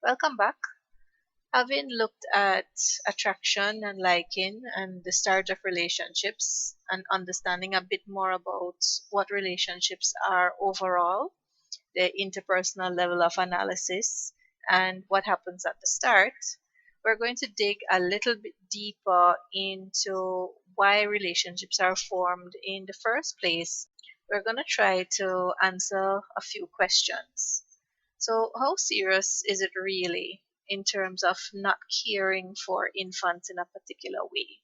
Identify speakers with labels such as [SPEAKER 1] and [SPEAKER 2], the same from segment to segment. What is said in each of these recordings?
[SPEAKER 1] Welcome back. Having looked at attraction and liking and the start of relationships and understanding a bit more about what relationships are overall, the interpersonal level of analysis, and what happens at the start, we're going to dig a little bit deeper into why relationships are formed in the first place. We're going to try to answer a few questions. So, how serious is it really in terms of not caring for infants in a particular way?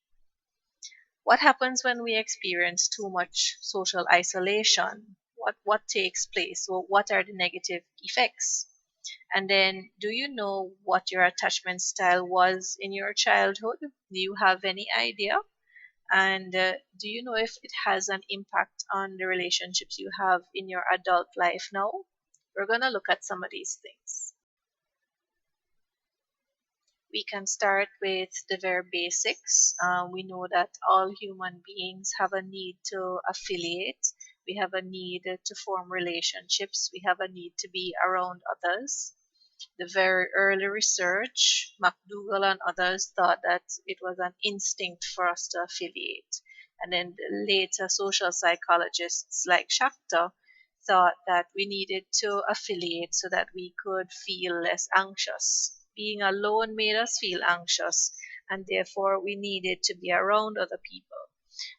[SPEAKER 1] What happens when we experience too much social isolation? What takes place? So, what are the negative effects? And then, do you know what your attachment style was in your childhood? Do you have any idea? And do you know if it has an impact on the relationships you have in your adult life now? We're going to look at some of these things. We can start with the very basics. We know that all human beings have a need to affiliate. We have a need to form relationships. We have a need to be around others. The very early research, McDougall and others thought that it was an instinct for us to affiliate. And then the later social psychologists like Schachter thought that we needed to affiliate so that we could feel less anxious. Being alone made us feel anxious, and therefore we needed to be around other people.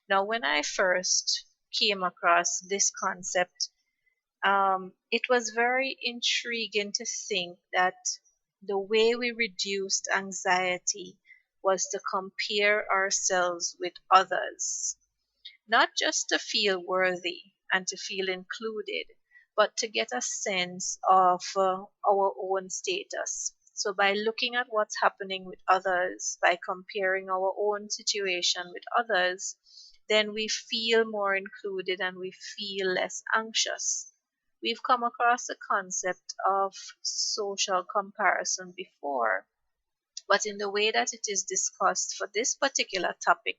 [SPEAKER 1] Now, when I first came across this concept, it was very intriguing to think that the way we reduced anxiety was to compare ourselves with others, not just to feel worthy and to feel included, but to get a sense of our own status. So, by looking at what's happening with others, by comparing our own situation with others, then we feel more included and we feel less anxious. We've come across the concept of social comparison before, but in the way that it is discussed for this particular topic,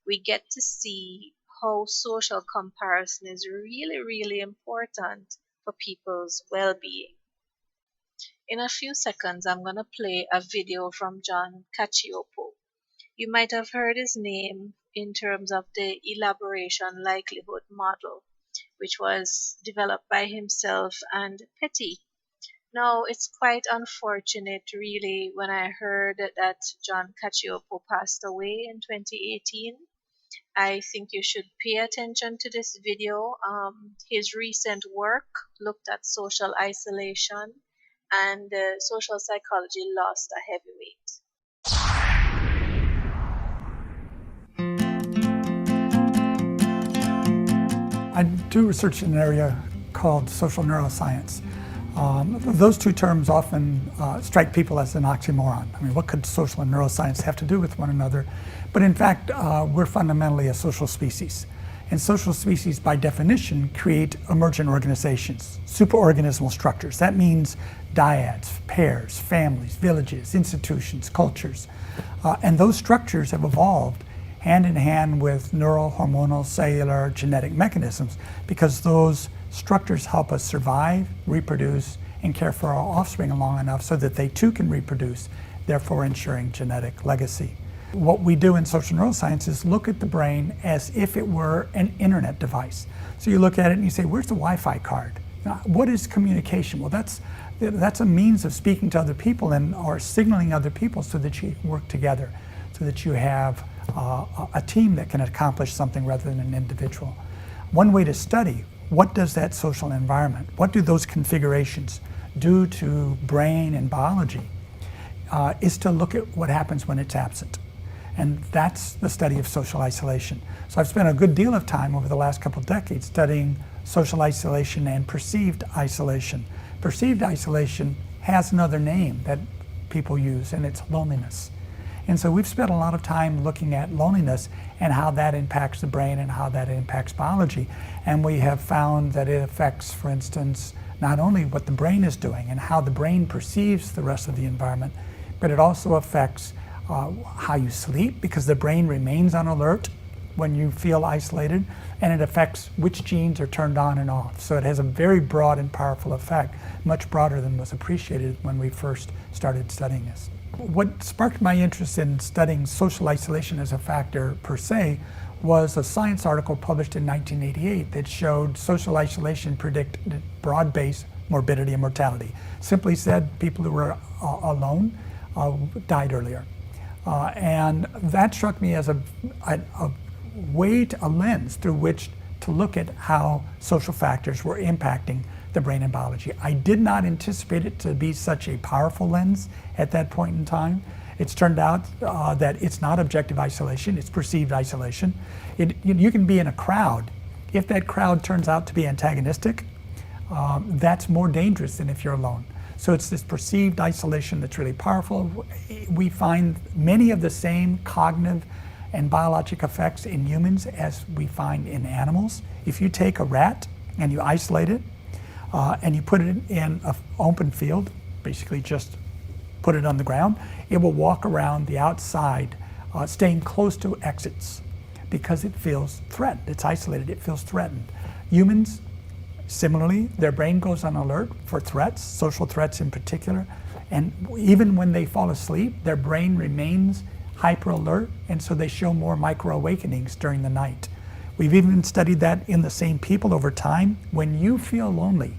[SPEAKER 1] we get to see how social comparison is really, really important for people's well being. In a few seconds, I'm going to play a video from John Cacioppo. You might have heard his name in terms of the elaboration likelihood model, which was developed by himself and Petty. Now, it's quite unfortunate, really, when I heard that John Cacioppo passed away in 2018. I think you should pay attention to this video. His recent work looked at social isolation, and social psychology lost a heavyweight.
[SPEAKER 2] I do research in an area called social neuroscience. Those two terms often strike people as an oxymoron. I mean, what could social and neuroscience have to do with one another? But in fact, we're fundamentally a social species. And social species, by definition, create emergent organizations, superorganismal structures. That means dyads, pairs, families, villages, institutions, cultures. And those structures have evolved hand in hand with neural, hormonal, cellular, genetic mechanisms, because those structures help us survive, reproduce, and care for our offspring long enough so that they too can reproduce, therefore ensuring genetic legacy. What we do in social neuroscience is look at the brain as if it were an internet device. So you look at it and you say, where's the Wi-Fi card? Now, what is communication? Well, that's a means of speaking to other people and or signaling other people so that you work together, so that you have a team that can accomplish something rather than an individual. One way to study what does that social environment, what do those configurations do to brain and biology, is to look at what happens when it's absent. And that's the study of social isolation. So I've spent a good deal of time over the last couple of decades studying social isolation and perceived isolation. Perceived isolation has another name that people use, and it's loneliness. And so we've spent a lot of time looking at loneliness and how that impacts the brain and how that impacts biology. And we have found that it affects, for instance, not only what the brain is doing and how the brain perceives the rest of the environment, but it also affects how you sleep, because the brain remains on alert when you feel isolated, and it affects which genes are turned on and off. So it has a very broad and powerful effect, much broader than was appreciated when we first started studying this. What sparked my interest in studying social isolation as a factor per se was a science article published in 1988 that showed social isolation predicted broad-based morbidity and mortality. Simply said, people who were alone died earlier. And that struck me as a lens through which to look at how social factors were impacting the brain and biology. I did not anticipate it to be such a powerful lens at that point in time. It's turned out that it's not objective isolation, it's perceived isolation. You can be in a crowd. If that crowd turns out to be antagonistic, that's more dangerous than if you're alone. So it's this perceived isolation that's really powerful. We find many of the same cognitive and biologic effects in humans as we find in animals. If you take a rat and you isolate it, and you put it in an open field, basically just put it on the ground, it will walk around the outside, staying close to exits because it feels threatened. It's isolated, it feels threatened. Humans, similarly, their brain goes on alert for threats, social threats in particular, and even when they fall asleep, their brain remains hyper alert, and so they show more micro awakenings during the night. We've even studied that in the same people over time. When you feel lonely,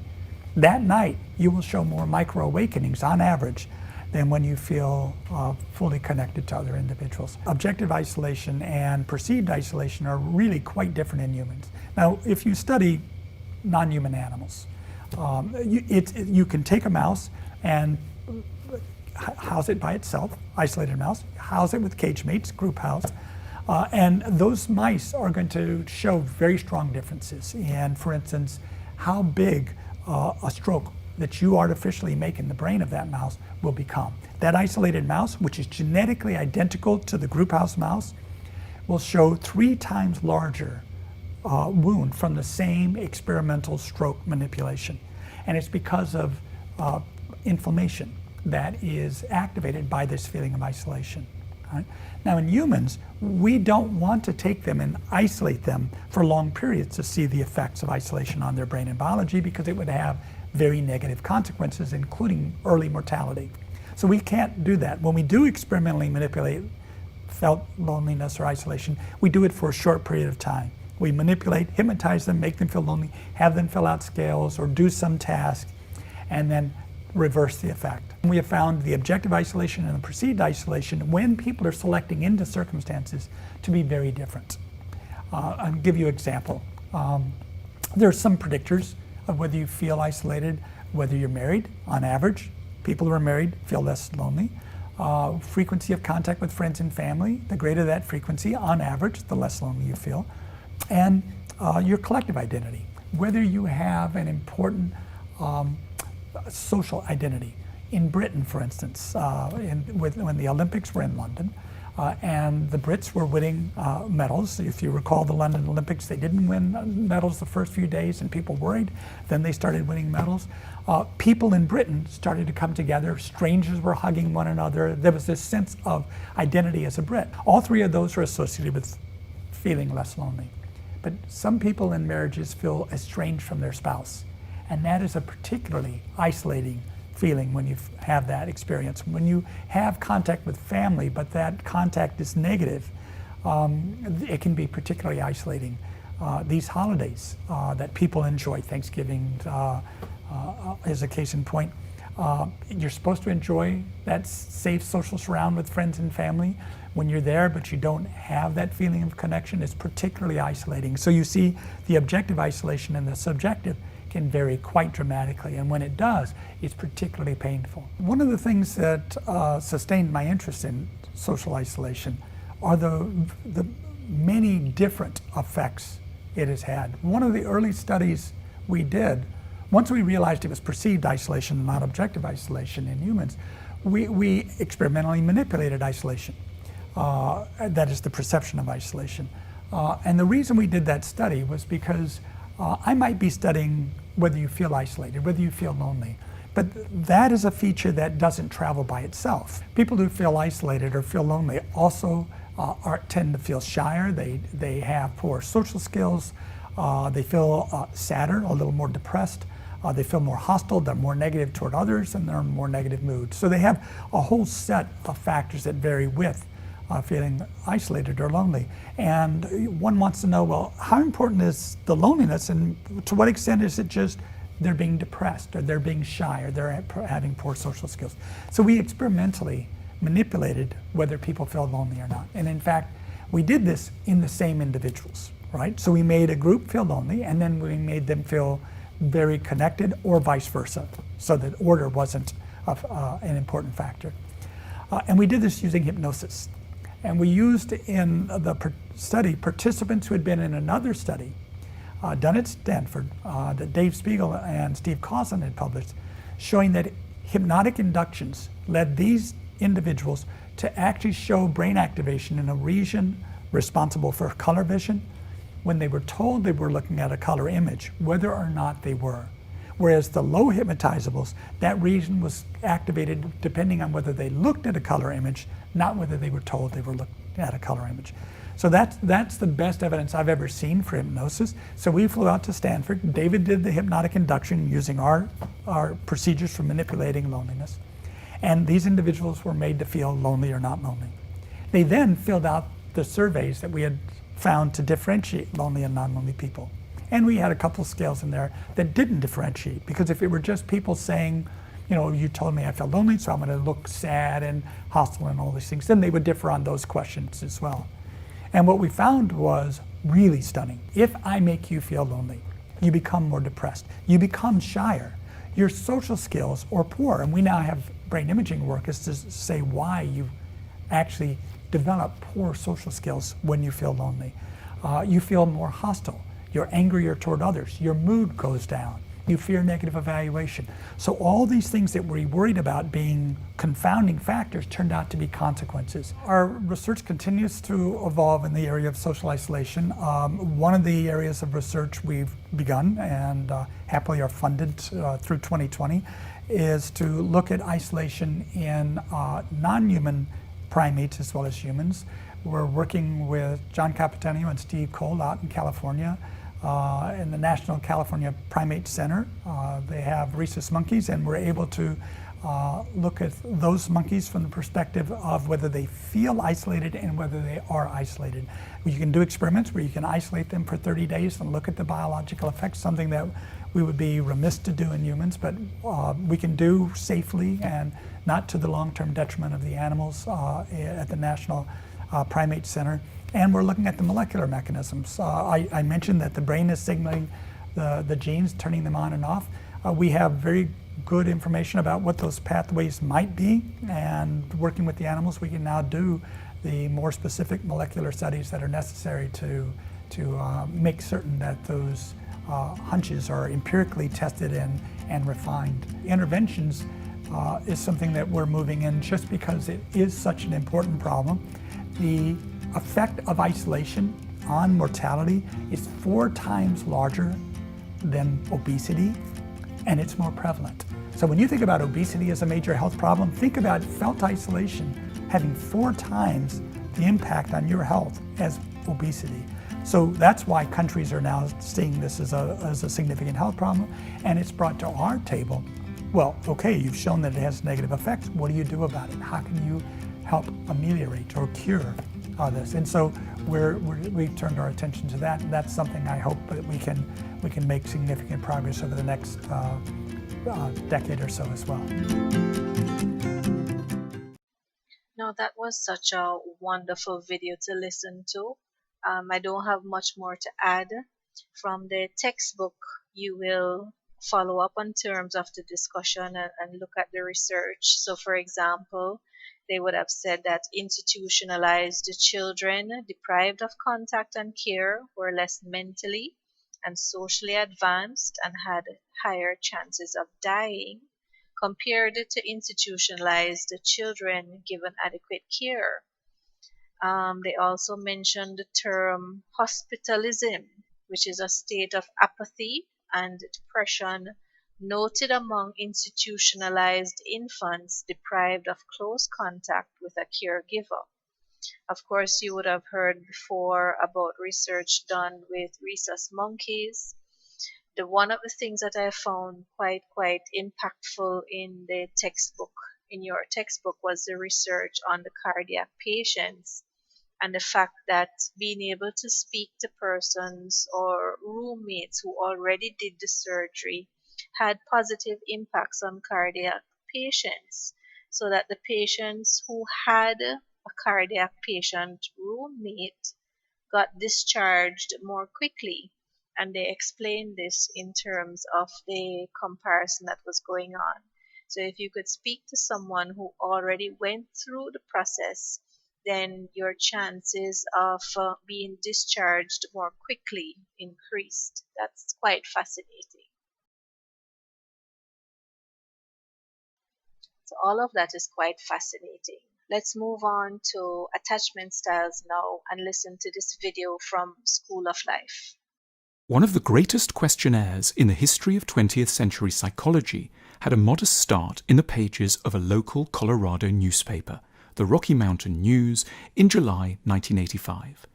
[SPEAKER 2] that night you will show more micro awakenings on average than when you feel fully connected to other individuals. Objective isolation and perceived isolation are really quite different in humans. Now, if you study non-human animals, you can take a mouse and house it by itself, isolated mouse, house it with cage mates, group house, and those mice are going to show very strong differences in, for instance, how big a stroke that you artificially make in the brain of that mouse will become. That isolated mouse, which is genetically identical to the group house mouse, will show 3 times larger wound from the same experimental stroke manipulation. And it's because of inflammation that is activated by this feeling of isolation. Right? Now in humans, we don't want to take them and isolate them for long periods to see the effects of isolation on their brain and biology, because it would have very negative consequences, including early mortality. So we can't do that. When we do experimentally manipulate felt loneliness or isolation, we do it for a short period of time. We manipulate, hypnotize them, make them feel lonely, have them fill out scales or do some task, and then reverse the effect. We have found the objective isolation and the perceived isolation, when people are selecting into circumstances, to be very different. I'll give you an example. There are some predictors of whether you feel isolated, whether you're married. On average, people who are married feel less lonely. Frequency of contact with friends and family, the greater that frequency, on average, the less lonely you feel. And your collective identity, whether you have an important social identity. In Britain, for instance, when the Olympics were in London, and the Brits were winning medals. If you recall the London Olympics, they didn't win medals the first few days and people worried. Then they started winning medals. People in Britain started to come together. Strangers were hugging one another. There was this sense of identity as a Brit. All 3 of those are associated with feeling less lonely. But some people in marriages feel estranged from their spouse. And that is a particularly isolating feeling when you have that experience. When you have contact with family, but that contact is negative, it can be particularly isolating. These holidays that people enjoy, Thanksgiving is a case in point, you're supposed to enjoy that safe social surround with friends and family. When you're there, but you don't have that feeling of connection, it's particularly isolating. So you see the objective isolation and the subjective can vary quite dramatically, and when it does, it's particularly painful. One of the things that sustained my interest in social isolation are the many different effects it has had. One of the early studies we did, once we realized it was perceived isolation and not objective isolation in humans, we experimentally manipulated isolation. That is the perception of isolation. And the reason we did that study was because I might be studying whether you feel isolated, whether you feel lonely, but that is a feature that doesn't travel by itself. People who feel isolated or feel lonely also tend to feel shyer. They have poor social skills. They feel sadder, a little more depressed. They feel more hostile. They're more negative toward others, and they're in more negative moods. So they have a whole set of factors that vary with feeling isolated or lonely. And one wants to know, well, how important is the loneliness, and to what extent is it just they're being depressed, or they're being shy, or they're having poor social skills? So we experimentally manipulated whether people feel lonely or not. And in fact, we did this in the same individuals, right? So we made a group feel lonely, and then we made them feel very connected, or vice versa. So that order wasn't an important factor. And we did this using hypnosis. And we used in the study participants who had been in another study done at Stanford that Dave Spiegel and Steve Coslin had published, showing that hypnotic inductions led these individuals to actually show brain activation in a region responsible for color vision when they were told they were looking at a color image, whether or not they were. Whereas the low hypnotizables, that region was activated depending on whether they looked at a color image, not whether they were told they were looking at a color image. So that's the best evidence I've ever seen for hypnosis. So we flew out to Stanford. David did the hypnotic induction using our procedures for manipulating loneliness. And these individuals were made to feel lonely or not lonely. They then filled out the surveys that we had found to differentiate lonely and non-lonely people. And we had a couple scales in there that didn't differentiate, because if it were just people saying, you know, you told me I felt lonely, so I'm going to look sad and hostile and all these things, then they would differ on those questions as well. And what we found was really stunning. If I make you feel lonely, you become more depressed, you become shyer, your social skills are poor. And we now have brain imaging work is to say why you actually develop poor social skills when you feel lonely. You feel more hostile. You're angrier toward others. Your mood goes down. You fear negative evaluation. So all these things that we worried about being confounding factors turned out to be consequences. Our research continues to evolve in the area of social isolation. One of the areas of research we've begun and happily are funded through 2020 is to look at isolation in non-human primates as well as humans. We're working with John Capitanio and Steve Cole out in California in the National California Primate Center. They have rhesus monkeys, and we're able to look at those monkeys from the perspective of whether they feel isolated and whether they are isolated. You can do experiments where you can isolate them for 30 days and look at the biological effects, something that we would be remiss to do in humans, but we can do safely and not to the long-term detriment of the animals at the National Primate Center. And we're looking at the molecular mechanisms. I mentioned that the brain is signaling the genes, turning them on and off. We have very good information about what those pathways might be, and working with the animals, we can now do the more specific molecular studies that are necessary to make certain that those hunches are empirically tested and refined. Interventions is something that we're moving in just because it is such an important problem. The effect of isolation on mortality is 4 times larger than obesity, and it's more prevalent. So when you think about obesity as a major health problem, think about felt isolation having 4 times the impact on your health as obesity. So that's why countries are now seeing this as a significant health problem, and it's brought to our table. Well, okay, you've shown that it has negative effects. What do you do about it? How can you help ameliorate or cure this? And so we've turned our attention to that, and that's something I hope that we can make significant progress over the next decade or so as well.
[SPEAKER 1] Now, that was such a wonderful video to listen to. I don't have much more to add. From the textbook, you will follow up on terms of the discussion and look at the research. So, for example, they would have said that institutionalized children deprived of contact and care were less mentally and socially advanced and had higher chances of dying compared to institutionalized children given adequate care. They also mentioned the term hospitalism, which is a state of apathy and depression noted among institutionalized infants deprived of close contact with a caregiver. Of course, you would have heard before about research done with rhesus monkeys. One of the things that I found quite impactful in the textbook, in your textbook, was the research on the cardiac patients, and the fact that being able to speak to persons or roommates who already did the surgery had positive impacts on cardiac patients, so that the patients who had a cardiac patient roommate got discharged more quickly. And they explained this in terms of the comparison that was going on. So if you could speak to someone who already went through the process, then your chances of being discharged more quickly increased. That's quite fascinating. So all of that is quite fascinating. Let's move on to attachment styles now and listen to this video from School of Life.
[SPEAKER 3] One of the greatest questionnaires in the history of 20th century psychology had a modest start in the pages of a local Colorado newspaper, the Rocky Mountain News, in July 1985.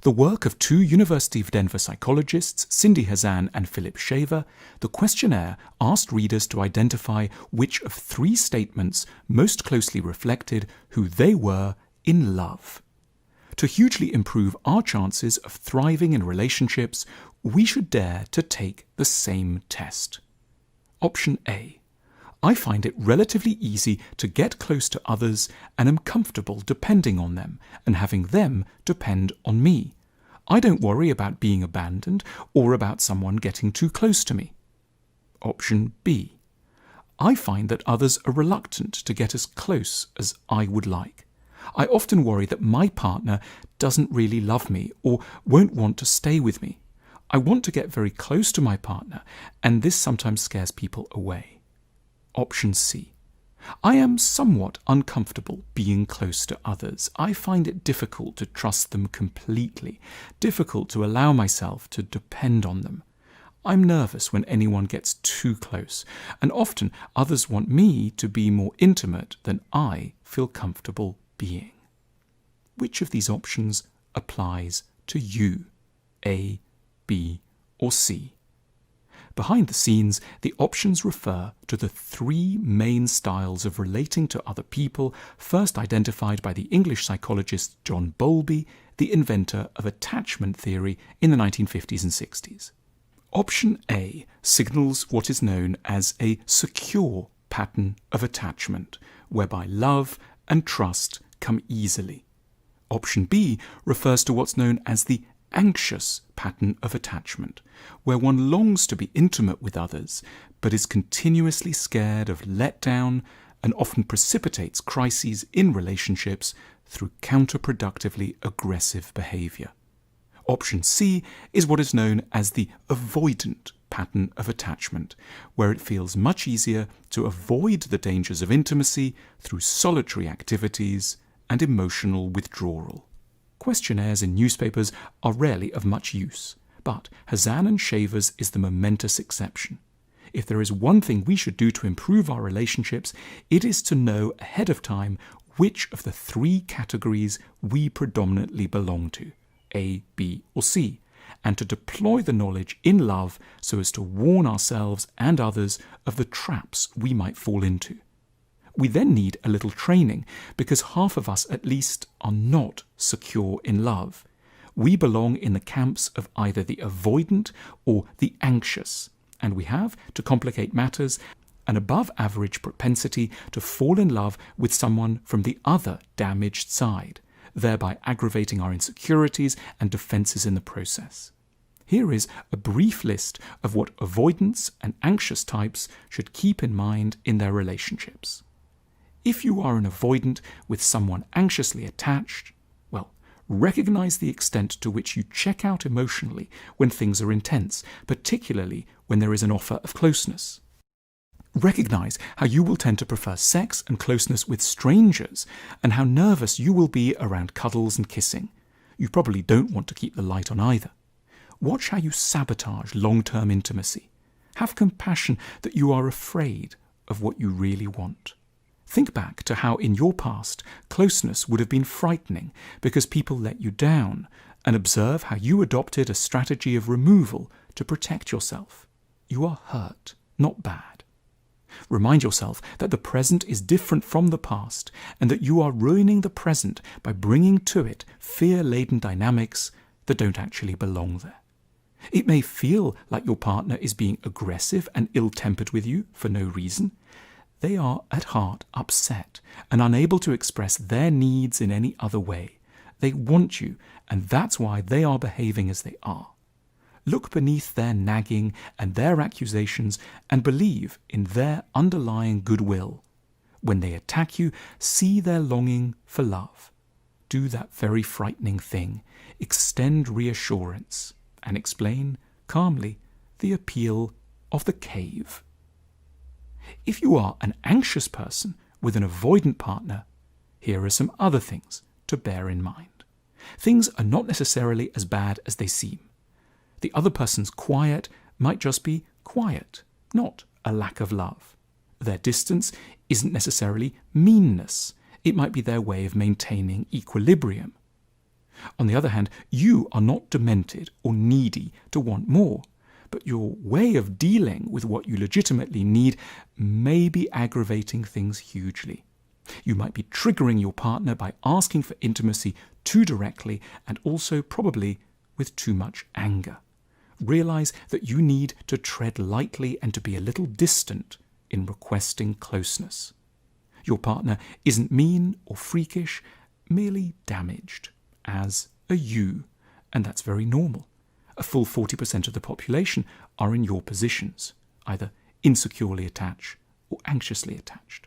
[SPEAKER 3] The work of two University of Denver psychologists, Cindy Hazan and Philip Shaver, the questionnaire asked readers to identify which of three statements most closely reflected who they were in love. To hugely improve our chances of thriving in relationships, we should dare to take the same test. Option A. I find it relatively easy to get close to others and am comfortable depending on them and having them depend on me. I don't worry about being abandoned or about someone getting too close to me. Option B. I find that others are reluctant to get as close as I would like. I often worry that my partner doesn't really love me or won't want to stay with me. I want to get very close to my partner, and this sometimes scares people away. Option C. I am somewhat uncomfortable being close to others. I find it difficult to trust them completely, difficult to allow myself to depend on them. I'm nervous when anyone gets too close, and often others want me to be more intimate than I feel comfortable being. Which of these options applies to you? A, B, or C? Behind the scenes, the options refer to the three main styles of relating to other people first identified by the English psychologist John Bowlby, the inventor of attachment theory in the 1950s and 60s. Option A signals what is known as a secure pattern of attachment, whereby love and trust come easily. Option B refers to what's known as the anxious pattern of attachment, where one longs to be intimate with others, but is continuously scared of letdown and often precipitates crises in relationships through counterproductively aggressive behavior. Option C is what is known as the avoidant pattern of attachment, where it feels much easier to avoid the dangers of intimacy through solitary activities and emotional withdrawal. Questionnaires in newspapers are rarely of much use, but Hazan and Shaver's is the momentous exception. If there is one thing we should do to improve our relationships, it is to know ahead of time which of the three categories we predominantly belong to, A, B, or C, and to deploy the knowledge in love so as to warn ourselves and others of the traps we might fall into. We then need a little training, because half of us at least are not secure in love. We belong in the camps of either the avoidant or the anxious, and we have, to complicate matters, an above-average propensity to fall in love with someone from the other damaged side, thereby aggravating our insecurities and defenses in the process. Here is a brief list of what avoidance and anxious types should keep in mind in their relationships. If you are an avoidant with someone anxiously attached, well, recognize the extent to which you check out emotionally when things are intense, particularly when there is an offer of closeness. Recognize how you will tend to prefer sex and closeness with strangers, and how nervous you will be around cuddles and kissing. You probably don't want to keep the light on either. Watch how you sabotage long-term intimacy. Have compassion that you are afraid of what you really want. Think back to how in your past closeness would have been frightening because people let you down, and observe how you adopted a strategy of removal to protect yourself. You are hurt, not bad. Remind yourself that the present is different from the past and that you are ruining the present by bringing to it fear-laden dynamics that don't actually belong there. It may feel like your partner is being aggressive and ill-tempered with you for no reason. They are at heart upset and unable to express their needs in any other way. They want you, and that's why they are behaving as they are. Look beneath their nagging and their accusations and believe in their underlying goodwill. When they attack you, see their longing for love. Do that very frightening thing. Extend reassurance and explain calmly the appeal of the cave. If you are an anxious person with an avoidant partner, here are some other things to bear in mind. Things are not necessarily as bad as they seem. The other person's quiet might just be quiet, not a lack of love. Their distance isn't necessarily meanness. It might be their way of maintaining equilibrium. On the other hand, you are not demented or needy to want more, but your way of dealing with what you legitimately need may be aggravating things hugely. You might be triggering your partner by asking for intimacy too directly and also probably with too much anger. Realize that you need to tread lightly and to be a little distant in requesting closeness. Your partner isn't mean or freakish, merely damaged as a you, and that's very normal. A full 40% of the population are in your positions, either insecurely attached or anxiously attached.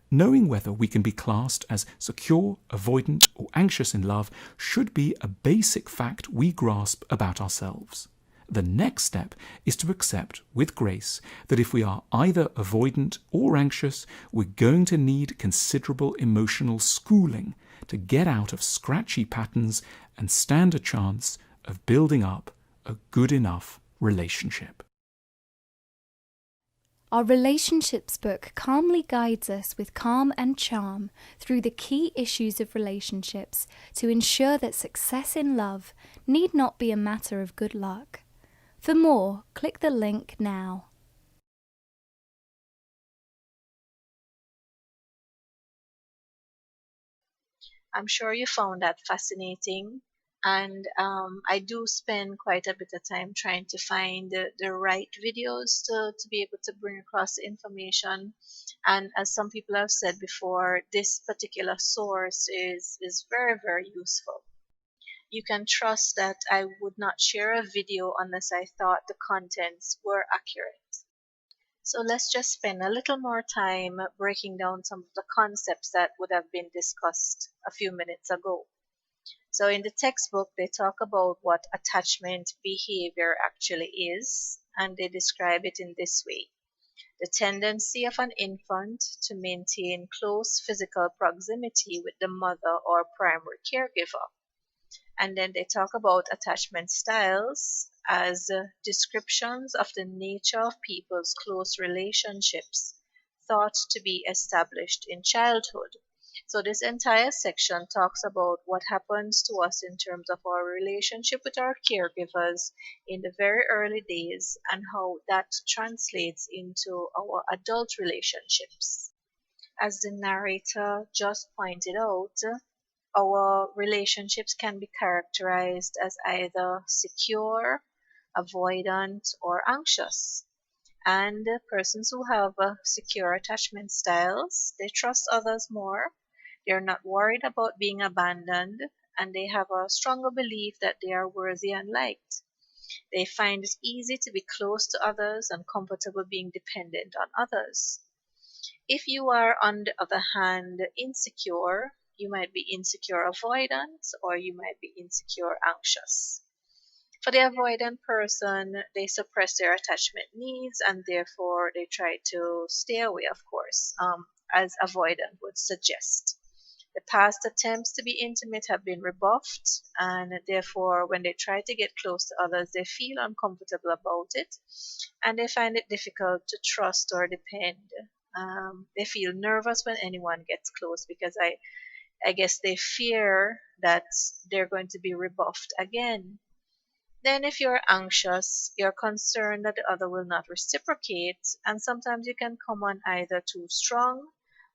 [SPEAKER 3] Knowing whether we can be classed as secure, avoidant, or anxious in love should be a basic fact we grasp about ourselves. The next step is to accept with grace that if we are either avoidant or anxious, we're going to need considerable emotional schooling to get out of scratchy patterns and stand a chance of building up a good enough relationship.
[SPEAKER 4] Our relationships book calmly guides us with calm and charm through the key issues of relationships to ensure that success in love need not be a matter of good luck. For more, click the link now.
[SPEAKER 1] I'm sure you found that fascinating. And I do spend quite a bit of time trying to find the right videos to be able to bring across the information. And as some people have said before, this particular source is very, very useful. You can trust that I would not share a video unless I thought the contents were accurate. So let's just spend a little more time breaking down some of the concepts that would have been discussed a few minutes ago. So in the textbook, they talk about what attachment behavior actually is, and they describe it in this way. The tendency of an infant to maintain close physical proximity with the mother or primary caregiver. And then they talk about attachment styles as descriptions of the nature of people's close relationships thought to be established in childhood. So this entire section talks about what happens to us in terms of our relationship with our caregivers in the very early days and how that translates into our adult relationships. As the narrator just pointed out, our relationships can be characterized as either secure, avoidant, or anxious. And persons who have secure attachment styles, they trust others more, they're not worried about being abandoned, and they have a stronger belief that they are worthy and liked. They find it easy to be close to others and comfortable being dependent on others. If you are, on the other hand, insecure, you might be insecure avoidant or you might be insecure anxious. For the avoidant person, they suppress their attachment needs and therefore they try to stay away, of course, as avoidant would suggest. The past attempts to be intimate have been rebuffed, and therefore, when they try to get close to others, they feel uncomfortable about it and they find it difficult to trust or depend. They feel nervous when anyone gets close because I guess they fear that they're going to be rebuffed again. Then, if you're anxious, you're concerned that the other will not reciprocate, and sometimes you can come on either too strong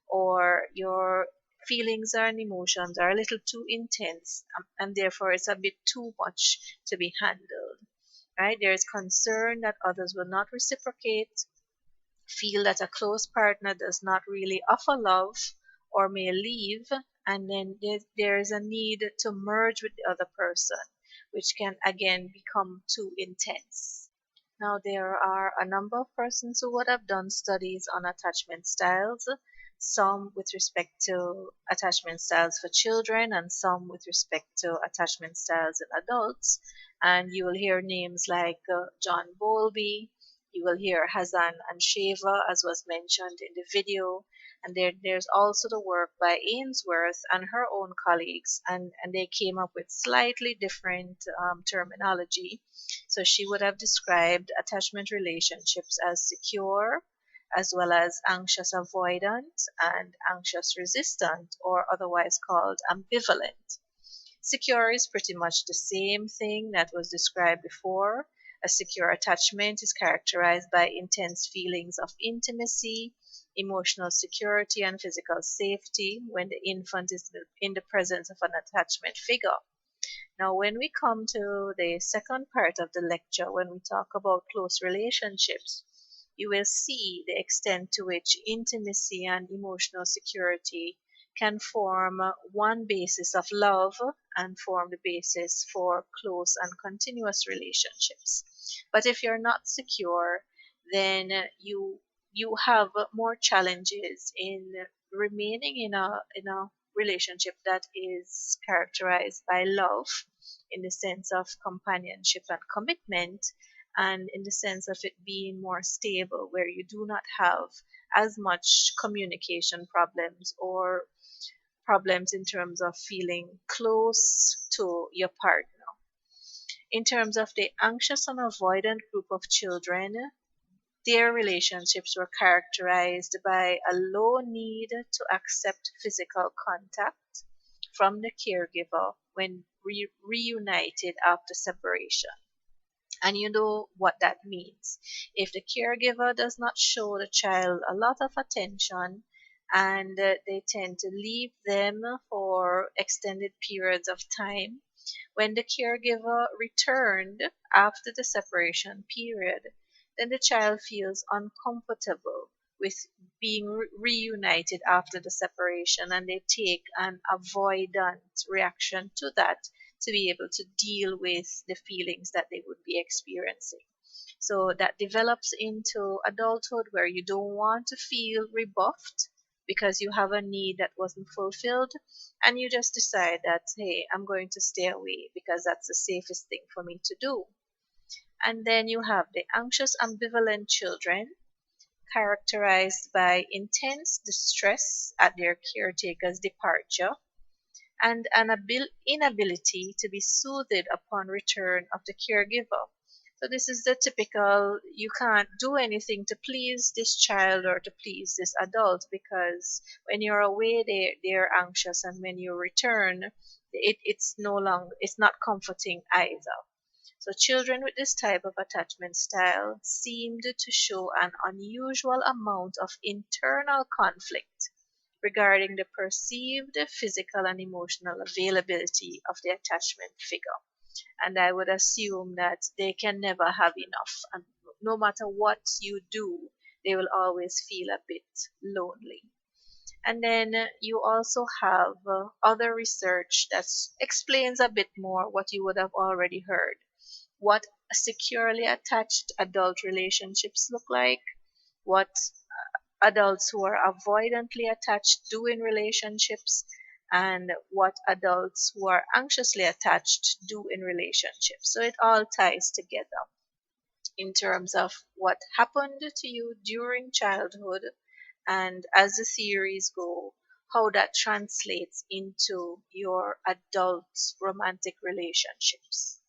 [SPEAKER 1] or your feelings and emotions are a little too intense, and therefore it's a bit too much to be handled. Right? There is concern that others will not reciprocate, feel that a close partner does not really offer love or may leave, and then there is a need to merge with the other person, which can again become too intense. Now, there are a number of persons who would have done studies on attachment styles, some with respect to attachment styles for children and some with respect to attachment styles in adults. And you will hear names like John Bowlby, you will hear Hazan and Shaver, as was mentioned in the video. And there's also the work by Ainsworth and her own colleagues, and they came up with slightly different terminology. So she would have described attachment relationships as secure, as well as anxious avoidant and anxious resistant, or otherwise called ambivalent. Secure is pretty much the same thing that was described before. A secure attachment is characterized by intense feelings of intimacy, emotional security, and physical safety when the infant is in the presence of an attachment figure. Now, when we come to the second part of the lecture, when we talk about close relationships, you will see the extent to which intimacy and emotional security can form one basis of love and form the basis for close and continuous relationships. But if you're not secure, then you have more challenges in remaining in a relationship that is characterized by love in the sense of companionship and commitment, and in the sense of it being more stable, where you do not have as much communication problems or problems in terms of feeling close to your partner. In terms of the anxious and avoidant group of children, their relationships were characterized by a low need to accept physical contact from the caregiver when reunited after separation. And you know what that means. If the caregiver does not show the child a lot of attention and they tend to leave them for extended periods of time, when the caregiver returned after the separation period, then the child feels uncomfortable with being reunited after the separation, and they take an avoidant reaction to that to be able to deal with the feelings that they would be experiencing. So that develops into adulthood where you don't want to feel rebuffed because you have a need that wasn't fulfilled, and you just decide that, hey, I'm going to stay away because that's the safest thing for me to do. And then you have the anxious ambivalent children, characterized by intense distress at their caretaker's departure and an inability to be soothed upon return of the caregiver. So this is the typical, you can't do anything to please this child or to please this adult, because when you're away they're anxious, and when you return it's no longer, it's not comforting either. So children with this type of attachment style seemed to show an unusual amount of internal conflict regarding the perceived physical and emotional availability of the attachment figure. And I would assume that they can never have enough. And no matter what you do, they will always feel a bit lonely. And then you also have other research that explains a bit more what you would have already heard. What securely attached adult relationships look like, what adults who are avoidantly attached do in relationships, and what adults who are anxiously attached do in relationships. So it all ties together in terms of what happened to you during childhood, and as the theories go, how that translates into your adult romantic relationships.